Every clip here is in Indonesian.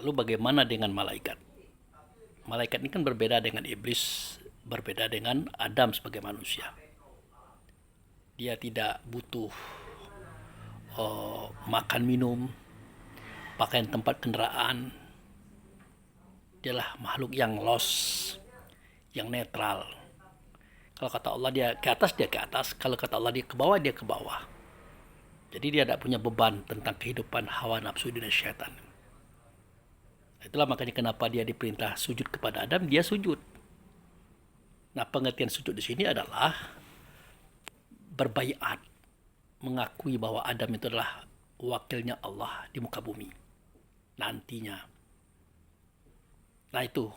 Lalu bagaimana dengan malaikat? Malaikat ini kan berbeda dengan iblis, berbeda dengan Adam sebagai manusia. Dia tidak butuh makan minum, pakaian tempat kendaraan. Dialah makhluk yang lost, yang netral. Kalau kata Allah dia ke atas, dia ke atas. Kalau kata Allah dia ke bawah, dia ke bawah. Jadi dia tidak punya beban tentang kehidupan hawa nafsu dan syaitan. Itulah makanya kenapa dia diperintah sujud kepada Adam, dia sujud. Nah, pengertian sujud di sini adalah berbaiat, mengakui bahwa Adam itu adalah wakilnya Allah di muka bumi nantinya. Nah itu.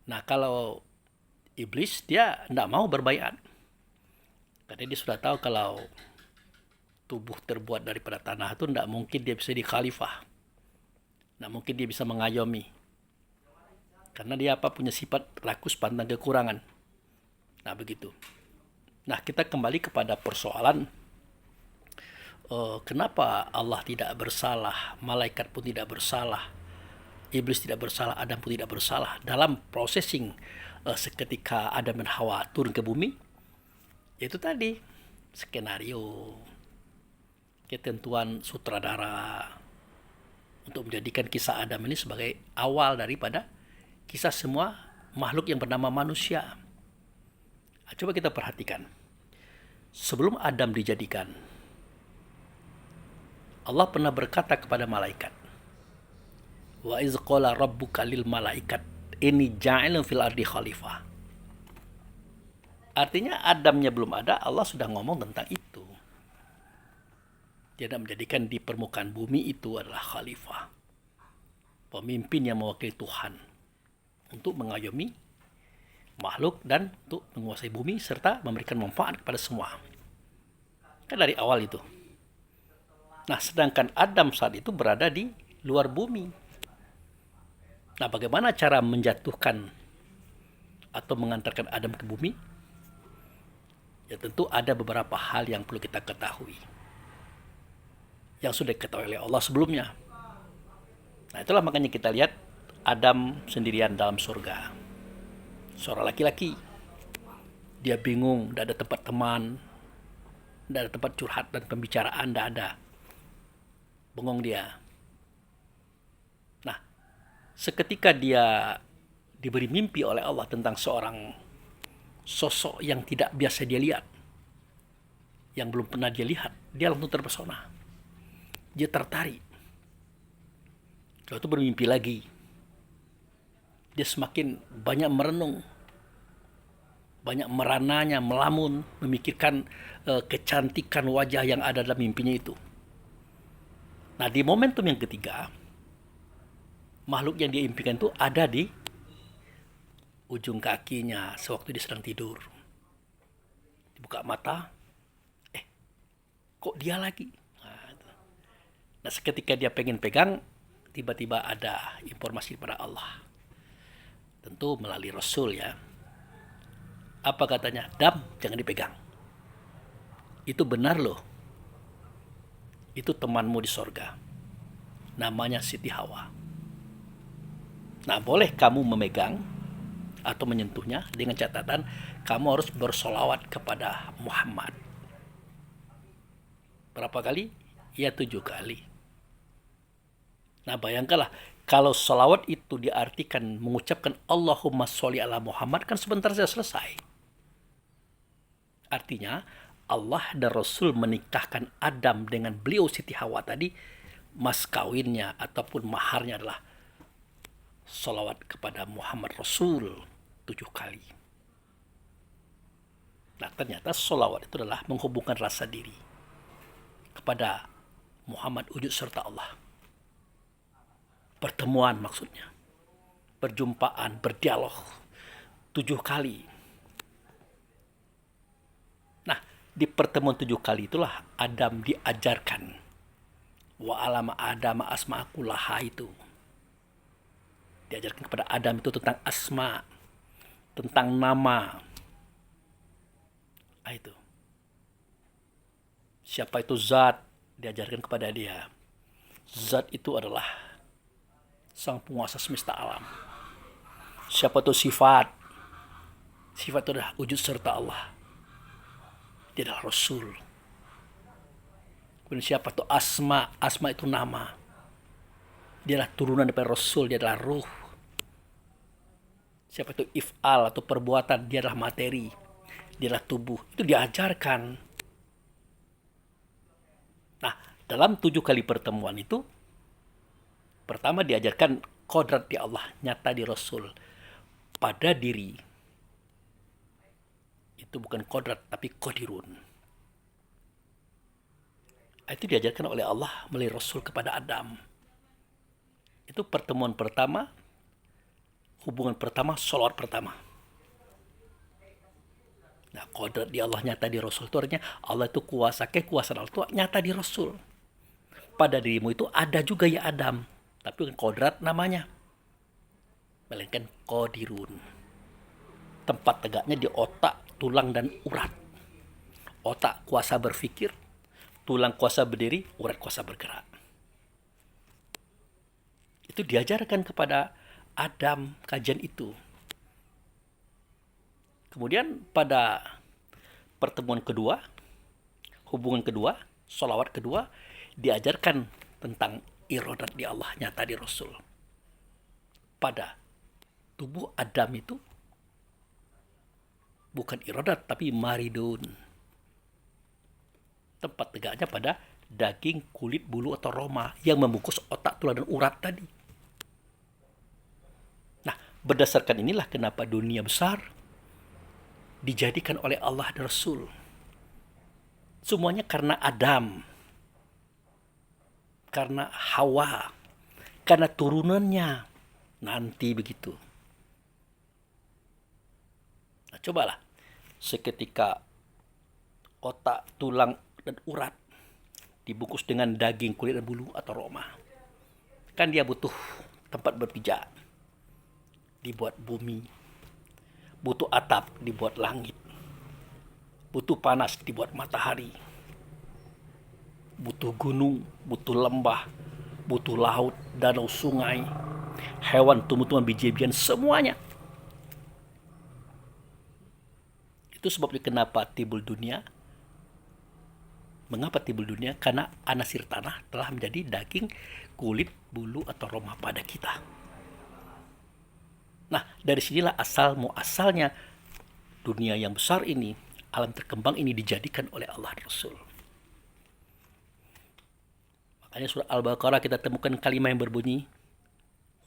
Nah kalau iblis dia tidak mau berbaiat. Karena dia sudah tahu kalau tubuh terbuat daripada tanah itu tidak mungkin dia bisa dikhalifah. Tidak mungkin dia bisa mengayomi. Karena dia punya sifat rakus pantang kekurangan. Nah begitu. Nah kita kembali kepada persoalan kenapa Allah tidak bersalah, malaikat pun tidak bersalah, iblis tidak bersalah, Adam pun tidak bersalah dalam processing seketika Adam dan Hawa turun ke bumi. Itu tadi skenario, ketentuan sutradara untuk menjadikan kisah Adam ini sebagai awal daripada kisah semua makhluk yang bernama manusia. Coba kita perhatikan. Sebelum Adam dijadikan, Allah pernah berkata kepada malaikat, wa iz qala rabbuka lil malaikat inni ja'ilun fil ardi khalifah. Artinya Adamnya belum ada, Allah sudah ngomong tentang itu. Dia menjadikan di permukaan bumi itu adalah khalifah, pemimpin yang mewakili Tuhan untuk mengayomi makhluk dan untuk menguasai bumi serta memberikan manfaat kepada semua. Kan dari awal itu. Nah, sedangkan Adam saat itu berada di luar bumi. Nah, bagaimana cara menjatuhkan atau mengantarkan Adam ke bumi? Ya tentu ada beberapa hal yang perlu kita ketahui. Yang sudah diketahui oleh Allah sebelumnya. Nah, itulah makanya kita lihat Adam sendirian dalam surga. Seorang laki-laki. Dia bingung, tidak ada tempat teman, tidak ada tempat curhat dan pembicaraan, tidak ada. Bengong dia. Nah, seketika dia diberi mimpi oleh Allah tentang seorang sosok yang tidak biasa dia lihat, yang belum pernah dia lihat, dia langsung terpesona. Dia tertarik. Lalu itu bermimpi lagi. Dia semakin banyak merenung, banyak merananya, melamun, memikirkan kecantikan wajah yang ada dalam mimpinya itu. Nah, di momentum yang ketiga, makhluk yang dia impikan itu ada di ujung kakinya sewaktu dia sedang tidur. Dibuka mata, kok dia lagi? Nah, seketika dia pengen pegang, tiba-tiba ada informasi kepada Allah. Tentu melalui Rasul ya. Apa katanya? Dam, jangan dipegang. Itu benar loh. Itu temanmu di sorga. Namanya Siti Hawa. Nah, boleh kamu memegang atau menyentuhnya dengan catatan kamu harus bersolawat kepada Muhammad. Berapa kali? Ya 7 kali. Nah, bayangkanlah kalau solawat itu diartikan mengucapkan Allahumma sholli ala Muhammad, kan sebentar saja selesai. Artinya Allah dan Rasul menikahkan Adam dengan beliau Siti Hawa tadi, mas kawinnya ataupun maharnya adalah salawat kepada Muhammad Rasul 7 kali. Nah, ternyata salawat itu adalah menghubungkan rasa diri kepada Muhammad wujud serta Allah. Pertemuan maksudnya. Perjumpaan, berdialog 7 kali. Nah, di pertemuan 7 kali itulah Adam diajarkan wa alama Adama asma kullaha itu. Diajarkan kepada Adam itu tentang asma, tentang nama. Itu. Siapa itu zat, diajarkan kepada dia. Zat itu adalah sang penguasa semesta alam. Siapa itu sifat? Sifat itu adalah wujud serta Allah. Dia adalah Rasul. Kemudian siapa itu asma? Asma itu nama. Dia adalah turunan daripada Rasul. Dia adalah ruh. Siapa itu if'al atau perbuatan? Dia adalah materi. Dia adalah tubuh. Itu diajarkan. Nah, dalam 7 kali pertemuan itu, pertama diajarkan kodrat di Allah, nyata di Rasul. Pada diri. Itu bukan kodrat, tapi kodirun. Itu diajarkan oleh Allah melalui Rasul kepada Adam. Itu pertemuan pertama, hubungan pertama, sholawat pertama. Nah, kodrat di Allah nyata di Rasul itu artinya Allah itu kuasa, kekuasaan Allah itu nyata di Rasul. Pada dirimu itu ada juga ya Adam, tapi bukan kodrat namanya, melainkan kodirun. Tempat tegaknya di otak, tulang, dan urat. Otak kuasa berpikir, tulang kuasa berdiri, urat kuasa bergerak. Itu diajarkan kepada Adam kajian itu. Kemudian pada pertemuan kedua, hubungan kedua, sholawat kedua, diajarkan tentang iradat di Allah nyata di Rasul. Pada tubuh Adam itu bukan iradat tapi maridun. Tempat tegaknya pada daging, kulit, bulu atau roma yang membungkus otak, tulang, dan urat tadi. Nah, berdasarkan inilah kenapa dunia besar dijadikan oleh Allah dan Rasul. Semuanya karena Adam, karena Hawa, karena turunannya nanti begitu. Nah, cobalah seketika otak, tulang, dan urat dibungkus dengan daging, kulit, dan bulu atau roma. Kan dia butuh tempat berpijak. Dibuat bumi. Butuh atap, dibuat langit. Butuh panas, dibuat matahari. Butuh gunung, butuh lembah, butuh laut, danau, sungai, hewan, tumbuh-tumbuhan, biji-bijian, semuanya. Itu sebabnya kenapa timbul dunia. Mengapa timbul dunia? Karena anasir tanah telah menjadi daging, kulit, bulu, atau roma pada kita. Nah, dari sinilah asalnya dunia yang besar ini, alam terkembang ini dijadikan oleh Allah Rasul. Makanya surah Al-Baqarah kita temukan kalimat yang berbunyi,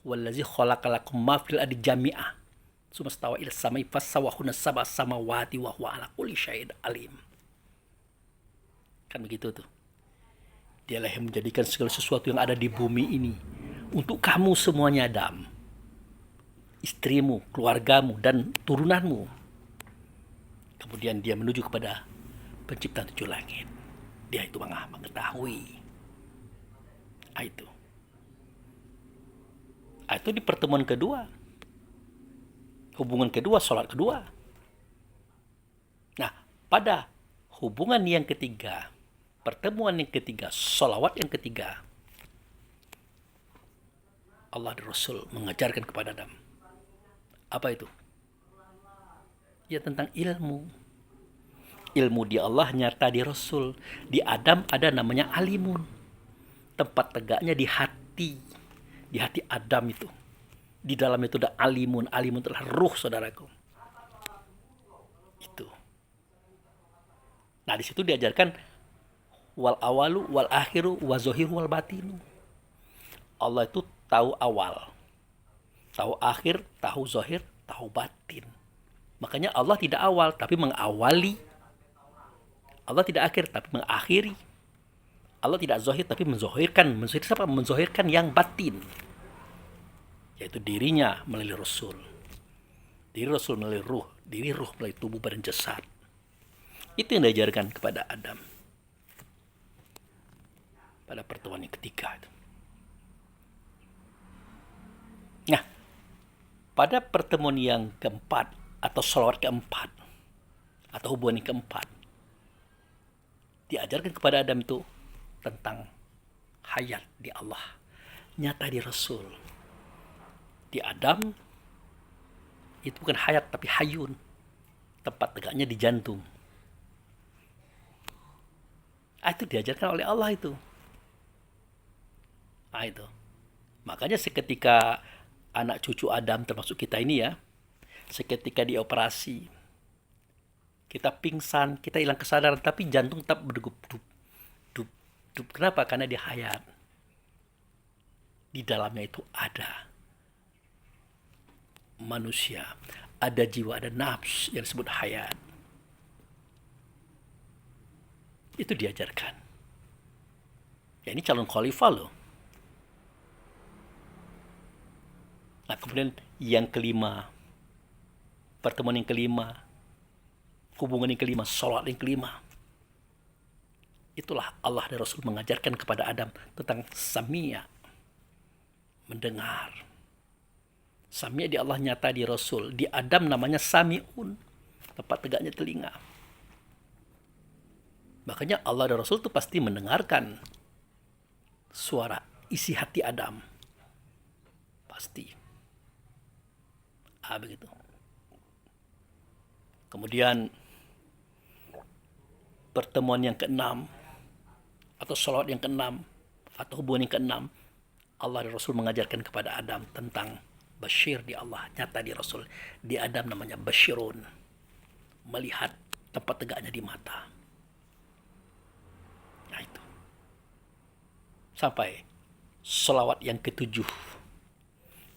"Wallazi khalaqalakum ma fil ardi jami'ah, tsumma stawa ila samai fasawwahunna sab'a samawati wa huwa ala kulli syai'in alim." Kan begitu tuh. Dialah yang menjadikan segala sesuatu yang ada di bumi ini untuk kamu semuanya, Adam. Istrimu, keluargamu, dan turunanmu. Kemudian dia menuju kepada pencipta 7 langit. Dia itu mengetahui. Itu. Itu di pertemuan kedua. Hubungan kedua, sholat kedua. Nah, pada hubungan yang ketiga, pertemuan yang ketiga, sholawat yang ketiga, Allah dan Rasul mengajarkan kepada Adam. Apa itu? Ya tentang ilmu. Ilmu di Allah nyata di Rasul. Di Adam ada namanya alimun. Tempat tegaknya di hati. Di hati Adam itu. Di dalam itu ada alimun. Alimun adalah ruh, saudaraku. Itu. Nah, di situ diajarkan wal awalu wal akhiru wa zohiru wal batinu. Allah itu tahu awal, tahu akhir, tahu zahir, tahu batin. Makanya Allah tidak awal tapi mengawali. Allah tidak akhir tapi mengakhiri. Allah tidak zahir tapi menzohirkan. Menzohirkan yang batin, yaitu dirinya melalui Rasul. Diri Rasul melalui ruh, diri ruh melalui tubuh badan jasad. Itu yang diajarkan kepada Adam pada pertemuan yang ketiga. Nah, pada pertemuan yang keempat atau sholawat keempat atau hubungan yang keempat, diajarkan kepada Adam itu tentang hayat di Allah, nyata di Rasul. Di Adam itu bukan hayat tapi hayun. Tempat tegaknya di jantung. Itu diajarkan oleh Allah itu. Itu. Makanya seketika anak cucu Adam termasuk kita ini ya, seketika dioperasi, kita pingsan, kita hilang kesadaran, tapi jantung tetap berdegup, dup, dup, dup. Kenapa? Karena dia hayat. Di dalamnya itu ada manusia, ada jiwa, ada nafs yang disebut hayat. Itu diajarkan. Ya, ini calon khalifah loh. Nah, kemudian yang kelima, pertemuan yang kelima, hubungan yang kelima, sholat yang kelima. Itulah Allah dan Rasul mengajarkan kepada Adam tentang samia, mendengar. Samia di Allah nyata di Rasul. Di Adam namanya sami'un, tempat tegaknya telinga. Makanya Allah dan Rasul itu pasti mendengarkan suara isi hati Adam. Pasti. Begitu. Kemudian pertemuan yang keenam atau sholat yang keenam atau hubungan yang keenam, Allah dan Rasul mengajarkan kepada Adam tentang Bashir di Allah, nyata di Rasul. Di Adam namanya Bashirun, melihat tempat tegaknya di mata. Nah itu. Sampai selawat yang ketujuh,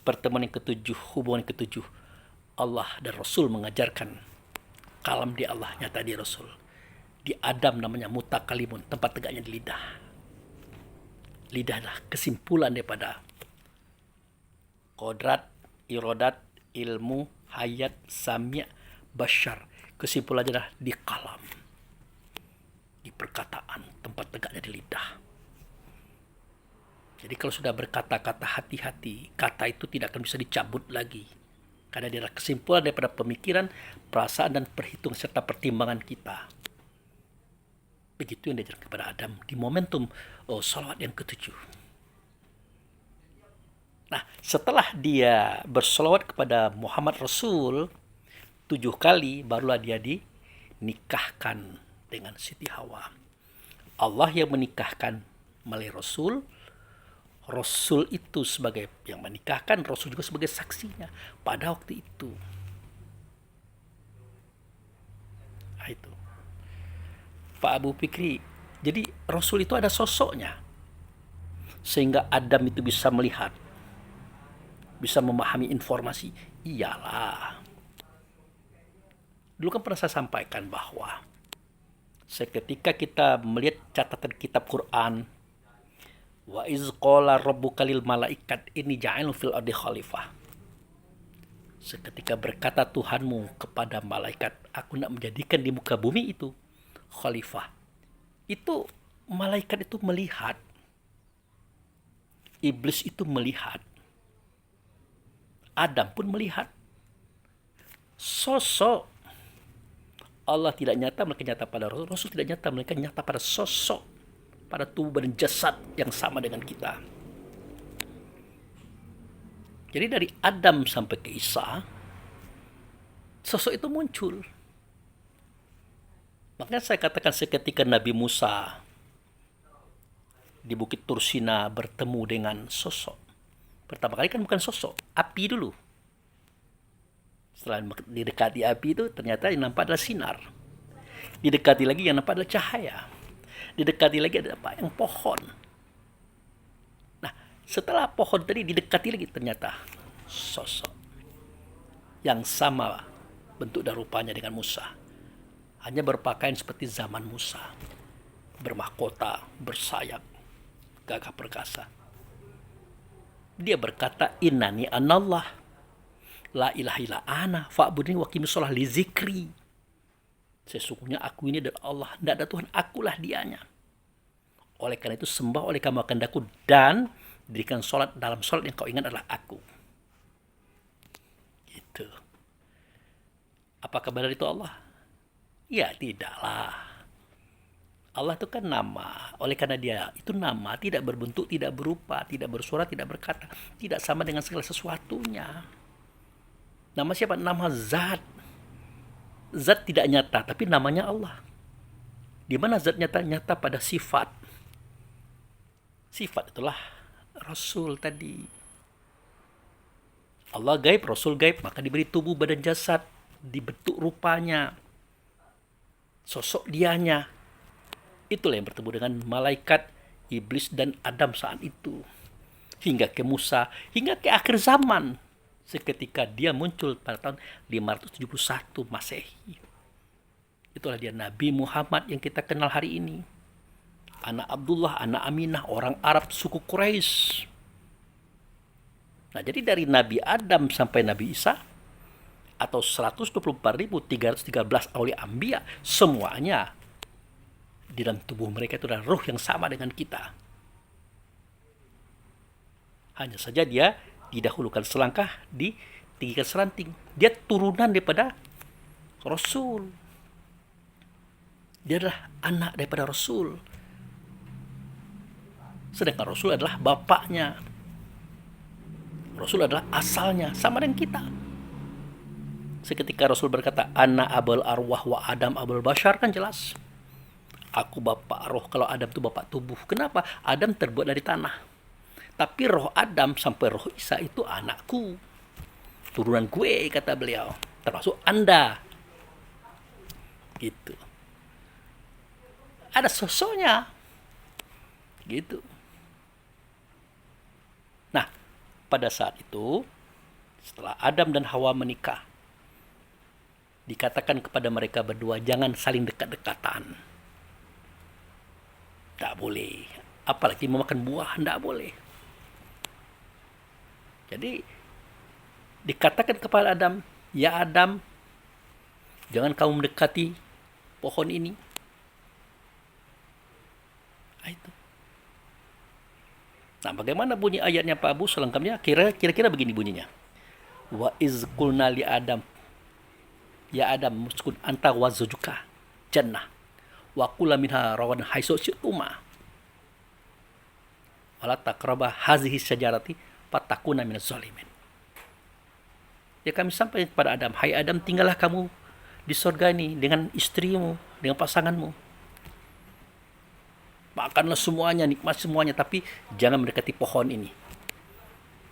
pertemuan yang ketujuh, hubungan yang ketujuh, Allah dan Rasul mengajarkan kalam di Allah, nyata di Rasul. Di Adam namanya mutakalimun, tempat tegaknya di lidah. Lidah adalah kesimpulan daripada kodrat, irodat, ilmu, hayat, samia, bashar. Kesimpulannya adalah di kalam, di perkataan, tempat tegaknya di lidah. Jadi kalau sudah berkata-kata, hati-hati, kata itu tidak akan bisa dicabut lagi. Karena dia adalah kesimpulan daripada pemikiran, perasaan, dan perhitungan serta pertimbangan kita. Begitu yang diajarkan kepada Adam di momentum salawat yang ketujuh. Nah, setelah dia bersolawat kepada Muhammad Rasul 7 kali, barulah dia dinikahkan dengan Siti Hawa. Allah yang menikahkan melalui Rasul. Rasul itu sebagai yang menikahkan, Rasul juga sebagai saksinya pada waktu itu. Nah, itu. Pak Abu Fikri, jadi Rasul itu ada sosoknya. Sehingga Adam itu bisa melihat, bisa memahami informasi. Iyalah. Dulu kan pernah saya sampaikan bahwa seketika kita melihat catatan kitab Quran, wa iz qala rabbuka lil malaikat inni ja'ilun fil ardi khalifah. Seketika berkata Tuhanmu kepada malaikat, aku nak menjadikan di muka bumi itu khalifah. Itu malaikat itu melihat, iblis itu melihat, Adam pun melihat sosok. Allah tidak nyata melainkan nyata pada Rasul. Rasul tidak nyata melainkan nyata pada sosok, pada tubuh dan jasad yang sama dengan kita. Jadi dari Adam sampai ke Isa, sosok itu muncul. Makanya saya katakan seketika Nabi Musa di Bukit Tursina bertemu dengan sosok. Pertama kali kan bukan sosok, api dulu. Setelah didekati api itu, ternyata yang nampak adalah sinar. Didekati lagi yang nampak adalah cahaya. Didekati lagi ada apa? Yang pohon. Nah, setelah pohon tadi didekati lagi, ternyata sosok yang sama bentuk dan rupanya dengan Musa. Hanya berpakaian seperti zaman Musa. Bermahkota, bersayap, gagah perkasa. Dia berkata, innani anallah, la ilaha illa ana, fa'budni wa qimis shalah li zikri. Sesungguhnya aku ini adalah Allah, tidak ada Tuhan, akulah dianya. Oleh karena itu sembah oleh kamu akan daku dan dirikan sholat, dalam sholat yang kau ingat adalah aku. Gitu. Apakah benar itu Allah? Ya tidaklah. Allah itu kan nama. Oleh karena dia itu nama, tidak berbentuk, tidak berupa, tidak bersuara, tidak berkata, tidak sama dengan segala sesuatunya. Nama siapa? Nama zat. Zat tidak nyata, tapi namanya Allah. Di mana zat nyata? Nyata pada sifat. Sifat itulah Rasul tadi. Allah gaib, Rasul gaib, maka diberi tubuh, badan, jasad, dibentuk rupanya, sosok dianya. Itulah yang bertemu dengan malaikat, iblis, dan Adam saat itu. Hingga ke Musa, hingga ke akhir zaman. Seketika dia muncul pada tahun 571 Masehi. Itulah dia Nabi Muhammad yang kita kenal hari ini. Anak Abdullah, anak Aminah, orang Arab suku Quraisy. Nah, jadi dari Nabi Adam sampai Nabi Isa atau 124.313 awliya anbiya, semuanya di dalam tubuh mereka itu adalah ruh yang sama dengan kita. Hanya saja dia didahulukan selangkah, ditinggikan seranting. Dia turunan daripada Rasul. Dia adalah anak daripada Rasul. Sedangkan Rasul adalah bapaknya. Rasul adalah asalnya, sama dengan kita. Seketika Rasul berkata, Ana abul arwah wa Adam abul bashar, kan jelas. Aku bapak roh, kalau Adam itu bapak tubuh. Kenapa? Adam terbuat dari tanah. Tapi roh Adam sampai roh Isa itu anakku. Turunan gue, kata beliau. Termasuk Anda. Gitu. Ada sosoknya. Gitu. Nah, pada saat itu, setelah Adam dan Hawa menikah, dikatakan kepada mereka berdua, jangan saling dekat-dekatan. Tak boleh. Apalagi memakan buah, tidak boleh. Jadi, dikatakan kepada Adam, ya Adam, jangan kamu mendekati pohon ini. Itu. Nah, bagaimana bunyi ayatnya Pak Abu selengkapnya? Kira-kira begini bunyinya. Wa iz qulna li Adam, ya Adam, muskun anta wa zawjuka jannah wa kula minha rawan haitsu syi'tuma wala taqraba hazihi syajarati fatakuna minaz zalimin. Ya kami sampai kepada Adam, hai Adam, tinggallah kamu di surga ini dengan istrimu, dengan pasanganmu. Makanlah semuanya, nikmat semuanya, tapi jangan mendekati pohon ini.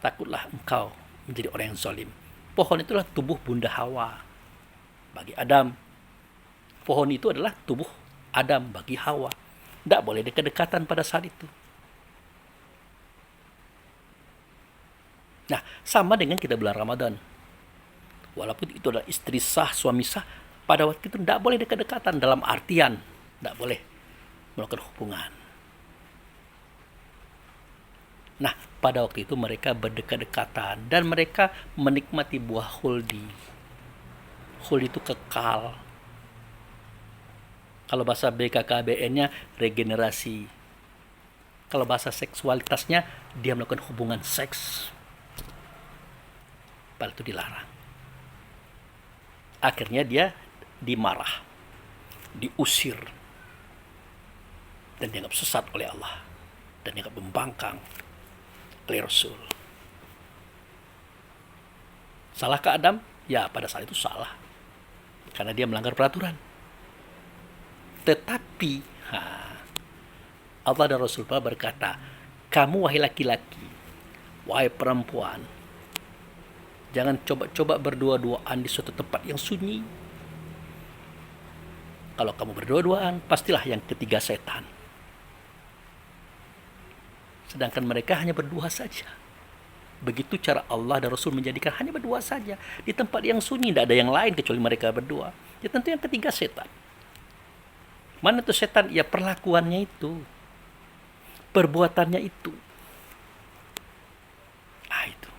Takutlah engkau menjadi orang yang zalim. Pohon itulah tubuh Bunda Hawa bagi Adam. Pohon itu adalah tubuh Adam bagi Hawa. Tidak boleh dekat-dekatan pada saat itu. Nah, sama dengan kita bulan Ramadan. Walaupun itu adalah istri sah, suami sah, pada waktu itu tidak boleh dekat-dekatan, dalam artian tidak boleh melakukan hubungan. Nah, pada waktu itu mereka berdekat-dekatan dan mereka menikmati buah khuldi. Khuldi itu kekal. Kalau bahasa BKKBN-nya regenerasi. Kalau bahasa seksualitasnya dia melakukan hubungan seks. Padahal itu dilarang. Akhirnya dia dimarah, diusir, dan dianggap sesat oleh Allah, dan dianggap membangkang oleh Rasul. Salahkah Adam? Ya, pada saat itu salah, karena dia melanggar peraturan. Tetapi Allah dan Rasul berkata, kamu wahai laki-laki, wahai perempuan, jangan coba-coba berdua-duaan di suatu tempat yang sunyi. Kalau kamu berdua-duaan, pastilah yang ketiga setan. Sedangkan mereka hanya berdua saja. Begitu cara Allah dan Rasul menjadikan hanya berdua saja. Di tempat yang sunyi, tidak ada yang lain kecuali mereka berdua. Ya tentu yang ketiga setan. Mana itu setan? Ya perlakuannya itu. Perbuatannya itu. Itu.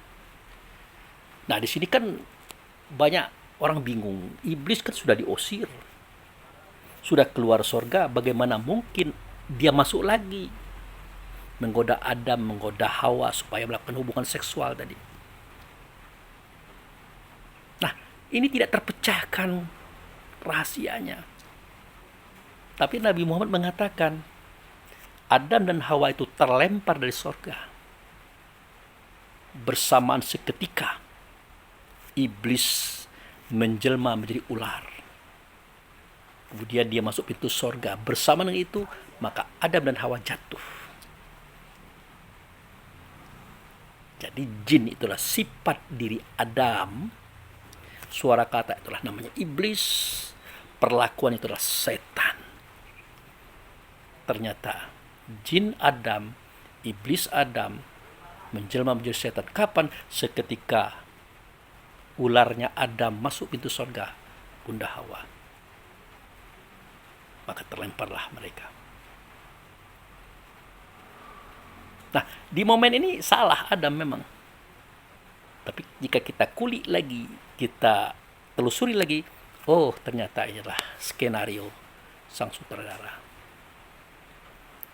Nah, di sini kan banyak orang bingung. Iblis kan sudah diusir. Sudah keluar surga, bagaimana mungkin dia masuk lagi? Menggoda Adam, menggoda Hawa supaya melakukan hubungan seksual tadi. Nah, ini tidak terpecahkan rahasianya. Tapi Nabi Muhammad mengatakan Adam dan Hawa itu terlempar dari sorga. Bersamaan seketika iblis menjelma menjadi ular. Kemudian dia masuk pintu sorga. Bersama dengan itu maka Adam dan Hawa jatuh. Jadi jin itulah sifat diri Adam. Suara kata itulah namanya iblis. Perlakuan itulah setan. Ternyata jin Adam, iblis Adam menjelma menjadi setan. Kapan? Seketika ularnya Adam masuk pintu sorga Bunda Hawa. Maka terlemparlah mereka. Nah, di momen ini salah Adam memang. Tapi jika kita kulik lagi, kita telusuri lagi, oh ternyata inilah skenario sang sutradara.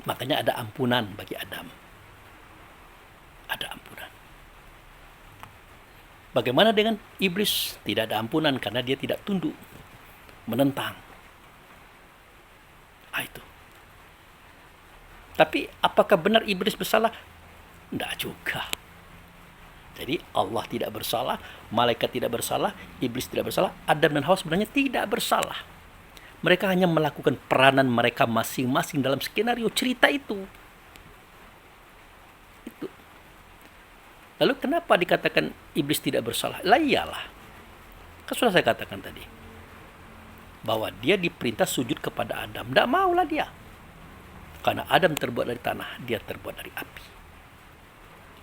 Makanya ada ampunan bagi Adam. Ada ampunan. Bagaimana dengan iblis? Tidak ada ampunan karena dia tidak tunduk, menentang. Itu. Tapi apakah benar iblis bersalah? Tidak juga. Jadi Allah tidak bersalah, malaikat tidak bersalah, iblis tidak bersalah, Adam dan Hawa sebenarnya tidak bersalah. Mereka hanya melakukan peranan mereka masing-masing dalam skenario cerita itu. Lalu kenapa dikatakan iblis tidak bersalah? Lah iyalah. Kan sudah saya katakan tadi. Bahwa dia diperintah sujud kepada Adam. Tidak maulah dia. Karena Adam terbuat dari tanah, dia terbuat dari api.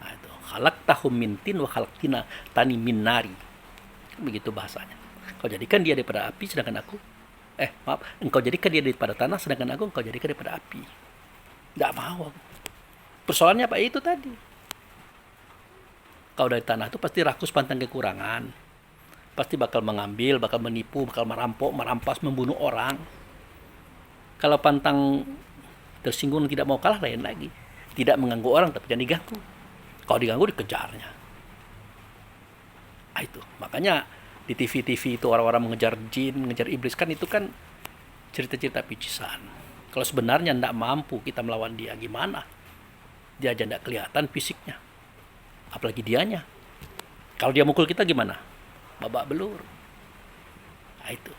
Nah, itu. Khalaqtahum min tin wa khalaqtina tani min nari. Begitu bahasanya. Kau jadikan dia daripada api, sedangkan aku engkau jadikan dia daripada tanah, sedangkan aku engkau jadikan daripada api. Tidak mau. Persoalannya apa? Itu tadi. Kau dari tanah itu pasti rakus pantang kekurangan. Pasti bakal mengambil, bakal menipu, bakal merampok, merampas, membunuh orang. Kalau pantang tersinggung tidak mau kalah, lain lagi. Tidak mengganggu orang, tapi jangan diganggu. Kalau diganggu, dikejarnya. Itu. Makanya di TV-TV itu orang-orang mengejar jin, mengejar iblis, kan itu kan cerita-cerita picisan. Kalau sebenarnya tidak mampu kita melawan dia, gimana? Dia aja tidak kelihatan fisiknya. Apalagi dianya. Kalau dia mukul kita gimana? Babak belur. Nah, itu.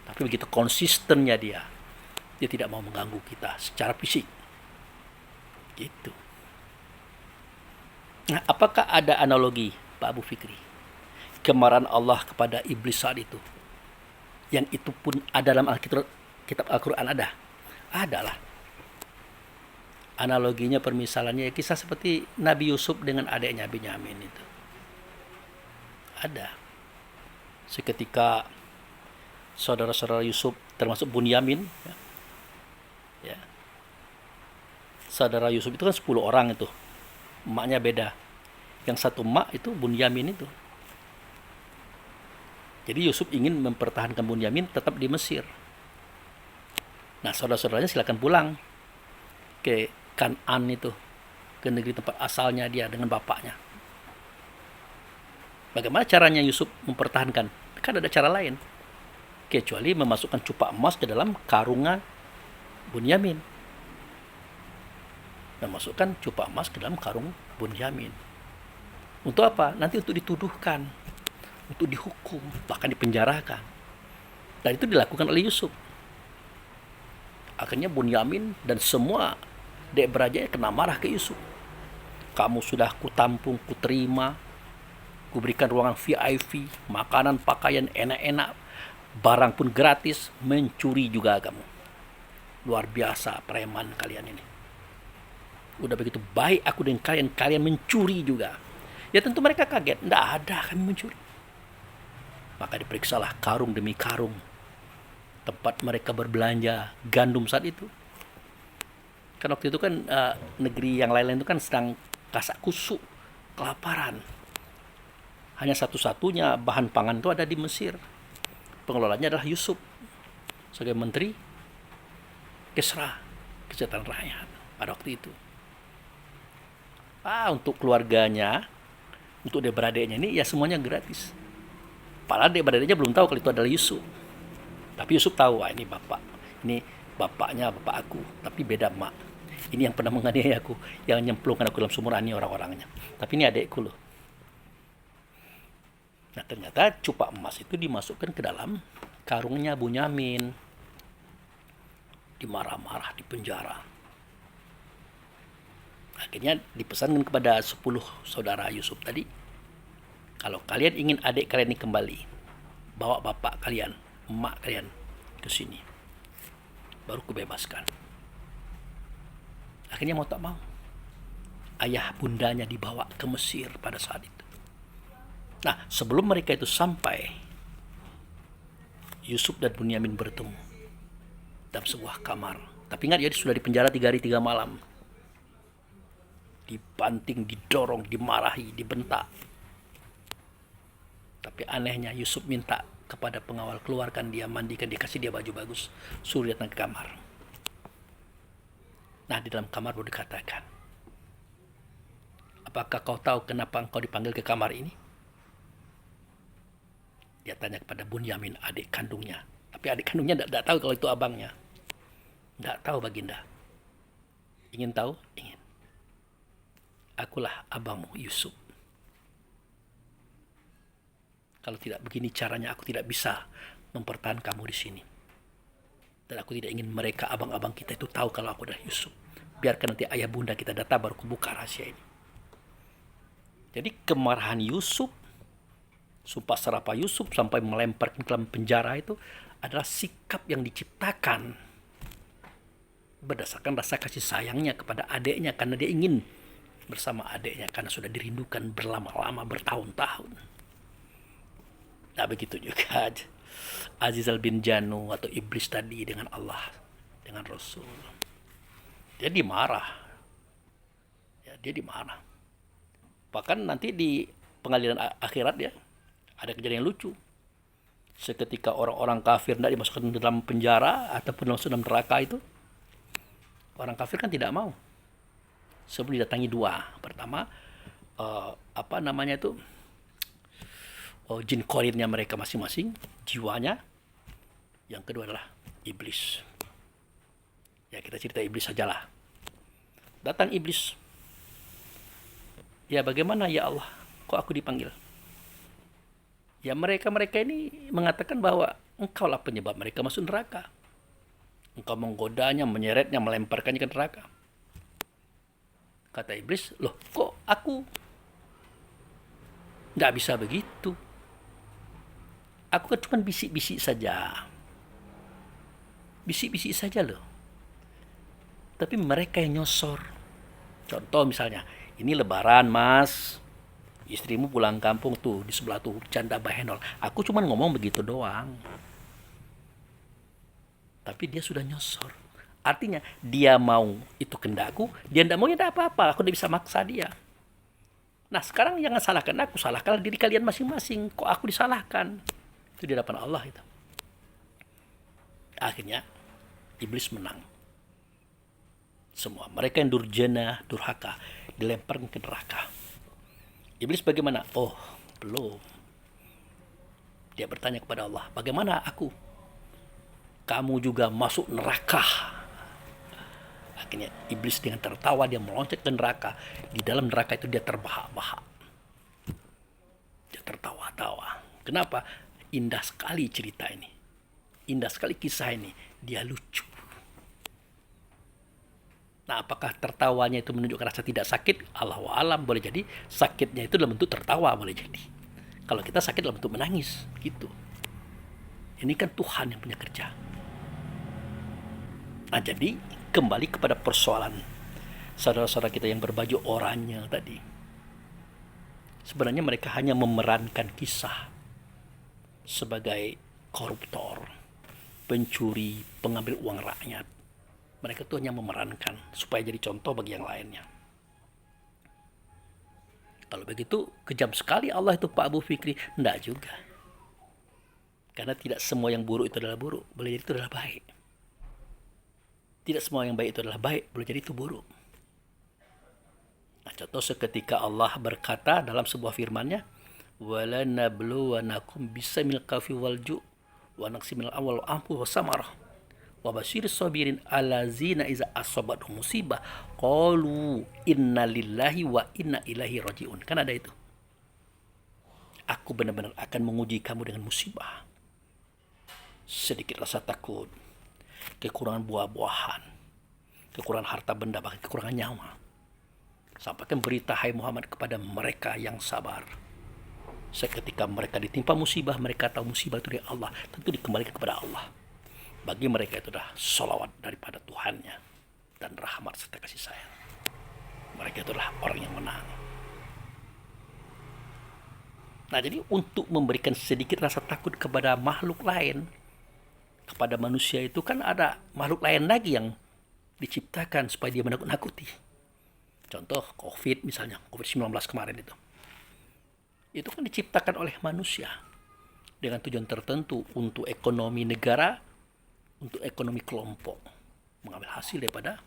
Tapi begitu konsistennya dia tidak mau mengganggu kita secara fisik. Gitu. Nah, apakah ada analogi, Pak Abu Fikri? Kemarahan Allah kepada iblis saat itu. Yang itu pun ada dalam kitab Al-Quran ada. Adalah. Analoginya, permisalannya kisah seperti Nabi Yusuf dengan adiknya Binyamin itu. Ada. Seketika saudara-saudara Yusuf termasuk Bunyamin, ya. Saudara Yusuf itu kan 10 orang itu. Emaknya beda. Yang satu emak itu Bunyamin itu. Jadi Yusuf ingin mempertahankan Bunyamin tetap di Mesir. Nah, saudara-saudaranya silakan pulang ke Kan'an itu, ke negeri tempat asalnya dia dengan bapaknya. Bagaimana caranya Yusuf mempertahankan? Kan ada cara lain. Kecuali memasukkan cupak emas ke dalam karungan Bunyamin. Memasukkan cupak emas ke dalam karung Bunyamin. Untuk apa? Nanti untuk dituduhkan, untuk dihukum, bahkan dipenjarakan. Dan itu dilakukan oleh Yusuf. Akhirnya Bunyamin dan semua dek berajanya kena marah ke Yusuf. Kamu sudah kutampung, kuterima, kuberikan ruangan VIP, makanan, pakaian enak-enak, barang pun gratis, mencuri juga kamu. Luar biasa preman kalian ini. Udah begitu baik aku dengan kalian, kalian mencuri juga. Ya tentu mereka kaget, tidak ada kami mencuri. Maka diperiksalah karung demi karung tempat mereka berbelanja gandum saat itu. Kan waktu itu kan negeri yang lain-lain itu kan sedang kasak kusuk, kelaparan. Hanya satu-satunya bahan pangan itu ada di Mesir. Pengelolanya adalah Yusuf sebagai menteri Kisra, kesejahteraan rakyat pada waktu itu. Untuk keluarganya, untuk dia beradiknya ini ya semuanya gratis. Padahal dia beradiknya belum tahu kalau itu adalah Yusuf. Tapi Yusuf tahu, ini bapak, ini bapaknya bapak aku, tapi beda mak. Ini yang pernah menganiaya aku, yang nyemplungkan aku dalam sumur, ini orang-orangnya. Tapi ini adekku loh. Nah ternyata cupak emas itu dimasukkan ke dalam karungnya Bunyamin. Dimarah-marah, di penjara. Akhirnya dipesankan kepada 10 saudara Yusuf tadi, kalau kalian ingin adik kalian ini kembali, bawa bapak kalian, emak kalian ke sini, baru kubebaskan. Akhirnya mau tak mau, ayah bundanya dibawa ke Mesir pada saat itu. Nah, sebelum mereka itu sampai, Yusuf dan Bunyamin bertemu dalam sebuah kamar. Tapi ingat ya, sudah di penjara 3 hari 3 malam. Dibanting, didorong, dimarahi, dibentak. Tapi anehnya Yusuf minta kepada pengawal, keluarkan dia, mandikan dia, kasih dia baju bagus, suruh datang ke kamar. Nah di dalam kamar baru dikatakan, apakah kau tahu kenapa engkau dipanggil ke kamar ini? Dia tanya kepada Bunyamin, adik kandungnya. Tapi adik kandungnya tidak tahu kalau itu abangnya. Tidak tahu baginda. Ingin tahu? Ingin. Akulah abangmu Yusuf. Kalau tidak begini caranya, aku tidak bisa mempertahankan kamu di sini. Dan aku tidak ingin mereka, abang-abang kita itu tahu kalau aku adalah Yusuf. Biarkan nanti ayah bunda kita datang, baru kubuka rahasia ini. Jadi kemarahan Yusuf, sumpah serapah Yusuf sampai melemparkan ke dalam penjara itu adalah sikap yang diciptakan berdasarkan rasa kasih sayangnya kepada adiknya, karena dia ingin bersama adiknya, karena sudah dirindukan berlama-lama, bertahun-tahun. Nah begitu juga Azizal bin Janu atau iblis tadi dengan Allah, dengan Rasul. Dia dimarah. Ya, dia dimarah. Bahkan nanti di pengadilan akhirat ya, ada kejadian yang lucu. Seketika orang-orang kafir tidak dimasukkan dalam penjara ataupun dalam neraka itu, orang kafir kan tidak mau. Sebelum didatangi dua. Pertama, jin korinnya mereka masing-masing, jiwanya. Yang kedua adalah iblis. Ya kita cerita iblis sajalah. Datang iblis. Ya bagaimana ya Allah, kok aku dipanggil? Ya mereka ini mengatakan bahwa engkaulah penyebab mereka masuk neraka. Engkau menggodanya, menyeretnya, melemparkannya ke neraka. Kata iblis, loh kok aku? Nggak bisa begitu. Aku kan cuma bisik-bisik saja. Bisik-bisik saja loh. Tapi mereka yang nyosor. Contoh misalnya, ini lebaran mas, istrimu pulang kampung tuh, di sebelah tuh, canda bahenol. Aku cuma ngomong begitu doang. Tapi dia sudah nyosor. Artinya dia mau itu kendakku, dia tidak mau ya tidak apa-apa, aku tidak bisa maksa dia. Nah sekarang jangan salahkan aku, salahkan diri kalian masing-masing. Kok aku disalahkan? Itu di hadapan Allah itu. Akhirnya iblis menang. Semua mereka yang durjana, durhaka dilemparkan ke neraka. Iblis bagaimana? Oh belum. Dia bertanya kepada Allah, bagaimana aku? Kamu juga masuk neraka. Akhirnya iblis dengan tertawa dia meloncat ke neraka. Di dalam neraka itu dia terbahak-bahak. Dia tertawa-tawa. Kenapa? Indah sekali cerita ini. Indah sekali kisah ini. Dia lucu. Nah apakah tertawanya itu menunjukkan rasa tidak sakit? Allahu a'lam, boleh jadi sakitnya itu dalam bentuk tertawa, boleh jadi. Kalau kita sakit dalam bentuk menangis, gitu. Ini kan Tuhan yang punya kerja. Nah jadi kembali kepada persoalan saudara-saudara kita yang berbaju oranye tadi. Sebenarnya mereka hanya memerankan kisah sebagai koruptor, pencuri, pengambil uang rakyat. Mereka tuh hanya memerankan supaya jadi contoh bagi yang lainnya. Kalau begitu kejam sekali Allah itu Pak Abu Fikri. Tidak juga. Karena tidak semua yang buruk itu adalah buruk. Boleh jadi itu adalah baik. Tidak semua yang baik itu adalah baik. Boleh jadi itu buruk. Nah, contoh seketika Allah berkata dalam sebuah firman-Nya, وَلَنَبْلُوَنَكُمْ بِسَمِلْ كَفِي وَالْجُوءِ وَنَقْصٍ مِنَ الْأَمْوَالِ وَالْأَنْفُسِ وَالثَّمَرَاتِ Wa basyiris sabirin allazina iza asabatuhum musibah qalu inna lillahi wa inna ilaihi rajiun. Kan ada itu. Aku benar-benar akan menguji kamu dengan musibah. Sedikit rasa takut, kekurangan buah-buahan, kekurangan harta benda, bahkan kekurangan nyawa. Sampaikan berita hai Muhammad kepada mereka yang sabar. Seketika mereka ditimpa musibah, mereka tahu musibah itu dari Allah, tentu dikembalikan kepada Allah. Bagi mereka itu adalah salawat daripada Tuhannya dan rahmat serta kasih sayang. Mereka itu adalah orang yang menang. Nah, jadi untuk memberikan sedikit rasa takut kepada makhluk lain, kepada manusia itu kan ada makhluk lain lagi yang diciptakan supaya dia menakut-nakuti. Contoh COVID misalnya, COVID-19 kemarin itu. Itu kan diciptakan oleh manusia dengan tujuan tertentu untuk ekonomi negara, untuk ekonomi kelompok, mengambil hasil daripada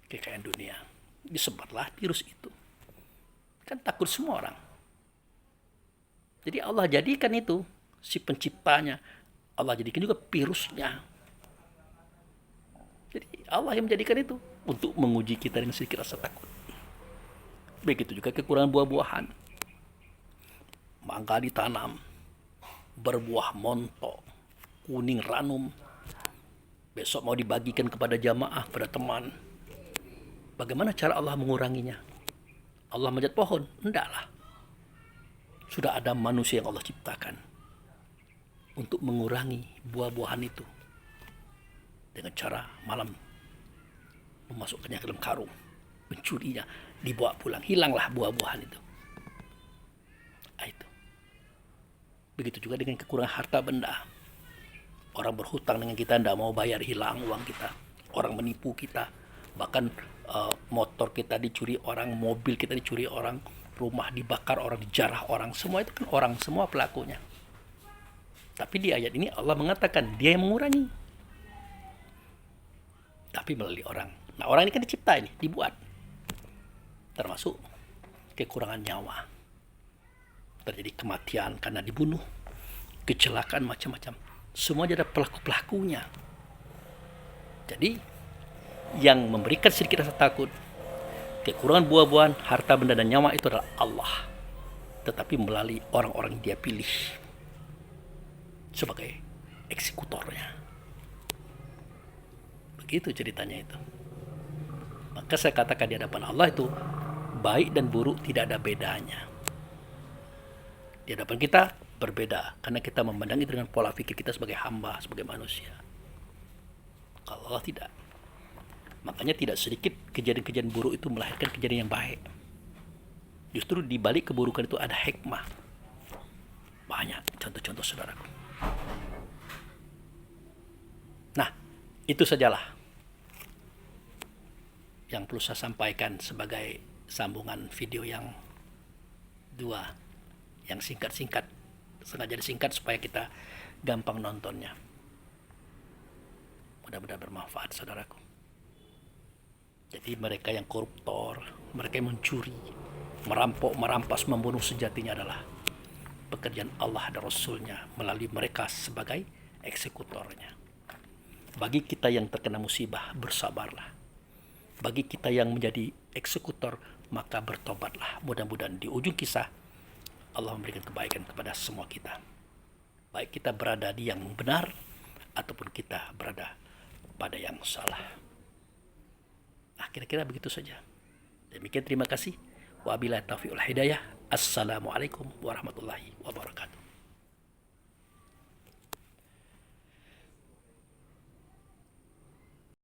kekayaan dunia. Disebarlah virus itu. Kan takut semua orang. Jadi Allah jadikan itu, si penciptanya, Allah jadikan juga virusnya. Jadi Allah yang menjadikan itu untuk menguji kita dengan sedikit rasa takut. Begitu juga kekurangan buah-buahan. Mangga ditanam, berbuah montok, kuning ranum. Besok mau dibagikan kepada jamaah, kepada teman. Bagaimana cara Allah menguranginya? Allah manjat pohon? Endaklah. Sudah ada manusia yang Allah ciptakan untuk mengurangi buah-buahan itu dengan cara malam memasukkannya ke dalam karung, mencurinya, dibawa pulang, hilanglah buah-buahan itu. Itu. Begitu juga dengan kekurangan harta benda. Orang berhutang dengan kita, tidak mau bayar, hilang uang kita. Orang menipu kita, bahkan motor kita dicuri orang, mobil kita dicuri orang, rumah dibakar orang, dijarah orang, semua itu kan orang, semua pelakunya. Tapi di ayat ini Allah mengatakan dia yang mengurangi, tapi melalui orang. Nah, orang ini kan dicipta, ini dibuat, termasuk kekurangan nyawa, terjadi kematian karena dibunuh, kecelakaan macam-macam, semua ada pelaku-pelakunya. Jadi yang memberikan sedikit rasa takut, kekurangan buah-buahan, harta benda dan nyawa itu adalah Allah, tetapi melalui orang-orang yang dia pilih sebagai eksekutornya. Begitu ceritanya itu. Maka saya katakan di hadapan Allah itu baik dan buruk tidak ada bedanya. Di hadapan kita berbeda karena kita memandang itu dengan pola pikir kita sebagai hamba, sebagai manusia. Kalau Allah tidak. Makanya tidak sedikit kejadian-kejadian buruk itu melahirkan kejadian yang baik. Justru di balik keburukan itu ada hikmah. Banyak contoh-contoh saudaraku. Nah, itu sajalah yang perlu saya sampaikan sebagai sambungan video yang dua, yang singkat-singkat, sengaja disingkat supaya kita gampang nontonnya. Mudah-mudahan bermanfaat saudaraku. Jadi mereka yang koruptor, mereka yang mencuri, merampok, merampas, membunuh, sejatinya adalah pekerjaan Allah dan Rasulnya melalui mereka sebagai eksekutornya. Bagi kita yang terkena musibah, bersabarlah. Bagi kita yang menjadi eksekutor, maka bertobatlah. Mudah-mudahan di ujung kisah Allah memberikan kebaikan kepada semua kita. Baik kita berada di yang benar ataupun kita berada pada yang salah. Nah, kira-kira begitu saja. Demikian, terima kasih. Wabillahi taufiq wal hidayah. Assalamualaikum warahmatullahi wabarakatuh.